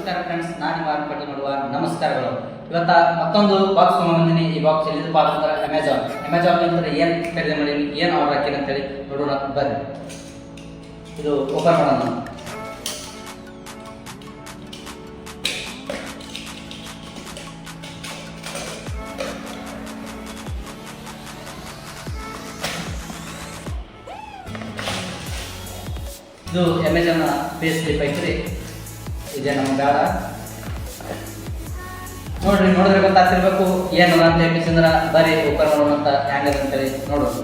ನಮಸ್ಕಾರ ಫ್ರೆಂಡ್ಸ್, ನಾನು ನಿಮ್ಮ ಪಟ್ಟಿ ನೋಡುವ ನಮಸ್ಕಾರಗಳು. ಇವತ್ತ ಮತ್ತೊಂದು ಬಾಕ್ಸ್ ತೊಗೊಂಡಿದ್ದೀನಿ. ಈ ಬಾಕ್ಸ್ ಎಲ್ಲಿದಪ್ಪ ಅಂತಂದ್ರೆ ಅಮೆಜಾನ್ ಅಂತ ಏನು ಖರೀದಿ ಮಾಡೀನಿ, ಏನು ಆರ್ಡರ್ ಹಾಕಿನಿ ಅಂತೇಳಿ ನೋಡೋಣ ಬರ್ರಿ. ಇದು ಓಪನ್ ಮಾಡೋಣ. ಇದು ಅಮೆಜಾನ್ ಪೇ ಸ್ಲಿಪ್ ಐತ್ರಿ. ಇದೆ ನಮ್ಮ ಬೇಡ ನೋಡಿದ್ರೆ ಗೊತ್ತಾಗ್ತಿರ್ಬೇಕು ಏನದ ಅಂತ ಹೇಳ್ಬಿಸಿಂದ್ರ ಬರೀ ಓಪನ್ ಮಾಡೋಣ ಅಂತ ಹ್ಯಾಂಗದ ಅಂತೇಳಿ ನೋಡೋಣ.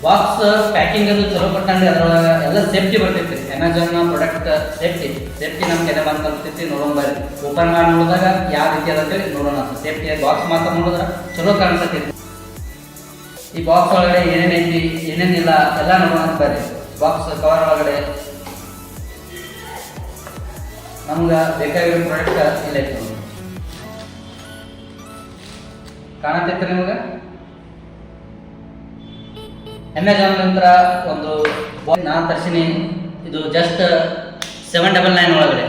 ಬಾಕ್ಸ್ ಪ್ಯಾಕಿಂಗ್ ಅದು ಚಲೋ ಕೊಟ್ಟಂಗೆ ಅದ್ರೊಳಗೆ ಎಲ್ಲ ಸೇಫ್ಟಿ ಬರ್ತೈತಿ. ಅಮೆಜಾನ್ ಪ್ರಾಡಕ್ಟ್ ಸೇಫ್ಟಿ ನಮ್ಗೆ ಎದೆ ಬಂದು ಕಲ್ತೈತಿ. ನೋಡೋಣ ಬರ್ರಿ, ಓಪನ್ ಮಾಡಿ ನೋಡಿದಾಗ ಯಾವ ರೀತಿ ಅದ ಅಂತೇಳಿ ನೋಡೋಣ. ಸೇಫ್ಟಿ ಬಾಕ್ಸ್ ಮಾತ್ರ ನೋಡಿದ್ರೆ ಚಲೋ ಕಾಣಿಸ್ತೈತಿ. ಈ ಬಾಕ್ಸ್ ಒಳಗಡೆ ಏನೇನೈತಿ ಏನೇನಿಲ್ಲ ಎಲ್ಲ ನೋಡೋಣ ಬರ್ರಿ. ಬಾಕ್ಸ್ ಕವರ್ ಒಳಗಡೆ ನಮ್ಗೆ ಬೇಕಾಗಿರೋ ಪ್ರಾಡಕ್ಟ್ ಇಲ್ಲ ಐತಿ ನೋಡಿ. ಕಾಣತೈತ್ರಿ ನಿಮ್ಗೆ? ಅಮೆಜಾನ್ ನಂತರ ಒಂದು ನಾನು ತರ್ಸಿನಿ. ಇದು ಜಸ್ಟ್ 799 ಒಳಗಡೆ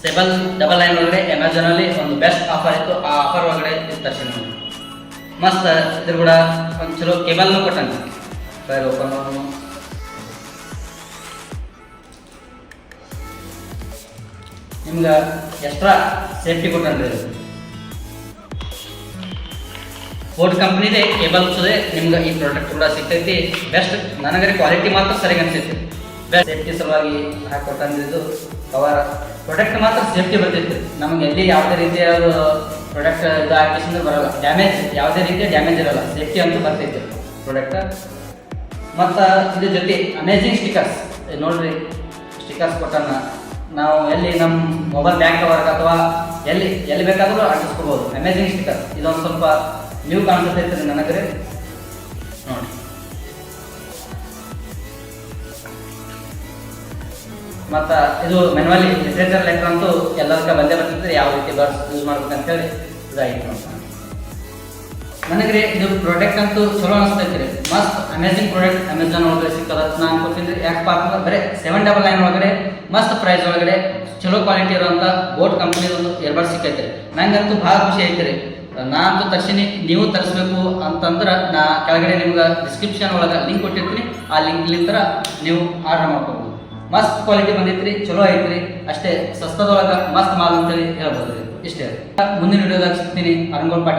799 ಒಳಗಡೆ ಅಮೆಜಾನಲ್ಲಿ ಒಂದು ಬೆಸ್ಟ್ ಆಫರ್ ಇತ್ತು. ಆ ಆಫರ್ ಒಳಗಡೆ ಇದು ತರ್ಸಿನಿ. ಮಸ್ತ್ ಇದ್ರ ಕೂಡ ಒಂದು ಚಲೋ ಕೇಬಲ್ನು ಕೊಟ್ಟಂಗೆ. ಬೇರೆ ಓಪನ್ ಮಾಡೋಣ. ನಿಮ್ಗೆ ಎಕ್ಸ್ಟ್ರಾ ಸೇಫ್ಟಿ ಕೊಟ್ಟಂದ್ರೆ ಫೋರ್ಡ್ ಕಂಪ್ನಿದೆ ಕೇಬಲ್ಸ್ ಇದೆ. ನಿಮ್ಗೆ ಈ ಪ್ರಾಡಕ್ಟ್ ಕೂಡ ಸಿಗ್ತೈತಿ. ಬೆಸ್ಟ್ ನನಗರೆ ಕ್ವಾಲಿಟಿ ಮಾತ್ರ ಸರಿಯಾಗಿ ಅನ್ಸೈತಿ. ಬೆಸ್ಟ್ ಸೇಫ್ಟಿ ಸಲುವಾಗಿ ಹಾಕೊಟ್ಟಂದಿದ್ದು ಕವರ್ ಪ್ರಾಡಕ್ಟ್ ಮಾತ್ರ ಸೇಫ್ಟಿ ಬರ್ತೈತಿ. ನಮ್ಗೆ ಎಲ್ಲಿ ಯಾವುದೇ ರೀತಿಯ ಪ್ರಾಡಕ್ಟ್ ಇದು ಹಾಕಿಸಿದ್ರೆ ಬರೋಲ್ಲ. ಡ್ಯಾಮೇಜ್ ಯಾವುದೇ ರೀತಿಯ ಡ್ಯಾಮೇಜ್ ಇರಲ್ಲ. ಸೇಫ್ಟಿ ಅಂತೂ ಬರ್ತೈತಿ ಪ್ರಾಡಕ್ಟ್. ಮತ್ತು ಇದ್ರ ಜೊತೆ ಅಮೇಜಿಂಗ್ ಸ್ಟಿಕರ್ಸ್ ನೋಡ್ರಿ. ಸ್ಟಿಕರ್ಸ್ ಕೊಟ್ಟನ್ನ ನಾವು ಎಲ್ಲಿ ನಮ್ಮ ಮೊಬೈಲ್ ಬ್ಯಾಗ್ ಕವರ್ಗೆ ಅಥವಾ ಎಲ್ಲಿ ಬೇಕಾದರೂ ಅಂಟಿಸ್ಕೋಬೋದು. ಅಮೇಜಿಂಗ್ ಸ್ಟಿಕರ್ ಇದೊಂದು ಸ್ವಲ್ಪ ನೀವು ಕಾಣಿಸ್ತೈತ್ರಿ ನನಗ್ರೆ ನೋಡಿ. ಮತ್ತು ಇದು ಮ್ಯಾನ್ಯುವಲಿ ಲಿಟ್ರೇಚರ್ ಲೆಟರ್ ಅಂತೂ ಎಲ್ಲದಕ್ಕೆ ಬಂದೇ ಬರ್ತೈತ್ರಿ. ಯಾವ ರೀತಿ ಬರ್ಸ್ ಯೂಸ್ ಮಾಡ್ಬೇಕಂತೇಳಿ ಇದಾಗಿತ್ತು ಅಂತ ನನಗ್ರಿ. ಇದು ಪ್ರಾಡಕ್ಟ್ ಅಂತೂ ಚಲೋ ಅನಿಸ್ತೈತ್ರಿ. ಮಸ್ತ್ ಅಮೇಜಿಂಗ್ ಪ್ರಾಡಕ್ಟ್ ಅಮೆಜಾನ್ ಒಳಗಡೆ ಸಿಕ್ಕದ ನಾನು ಅನ್ಕೋತೀನಿ. ಯಾಕಪ್ಪ ಅಂತಂದ್ರೆ ಬರೀ 799 ಒಳಗಡೆ ಮಸ್ತ್ ಪ್ರೈಸ್ ಒಳಗಡೆ ಚಲೋ ಕ್ವಾಲಿಟಿ ಇರುವಂಥ ಬೋಟ್ ಕಂಪ್ನಿದೊಂದು ಇಯರ್ಬಡ್ ಸಿಕ್ಕೈತ್ರಿ. ನಂಗಂತೂ ಭಾಳ ಖುಷಿ ಐತ್ರಿ. ನಾನಂತೂ ತರ್ಸಿನಿ. ನೀವು ತರಿಸ್ಬೇಕು ಅಂತಂದ್ರೆ ನಾ ಕೆಳಗಡೆ ನಿಮ್ಗೆ ಡಿಸ್ಕ್ರಿಪ್ಷನ್ ಒಳಗೆ ಲಿಂಕ್ ಕೊಟ್ಟಿರ್ತೀನಿ. ಆ ಲಿಂಕ್ಲಿಂದ ನೀವು ಆರ್ಡರ್ ಮಾಡ್ಕೋಬೋದು. ಮಸ್ತ್ ಕ್ವಾಲಿಟಿ ಬಂದೈತ್ರಿ, ಚಲೋ ಐತ್ರಿ. ಅಷ್ಟೇ ಸಸ್ತದೊಳಗೆ ಮಸ್ತ್ ಮಾಲ್ ಅಂತೇಳಿ ಹೇಳ್ಬೋದು. ಇಷ್ಟೇ. ಮುಂದಿನ ವಿಡಿಯೋದಾಗ ಸಿಗ್ತೀನಿ. ಅರಂಗೋಲ್ ಪಾಟೀಲ್.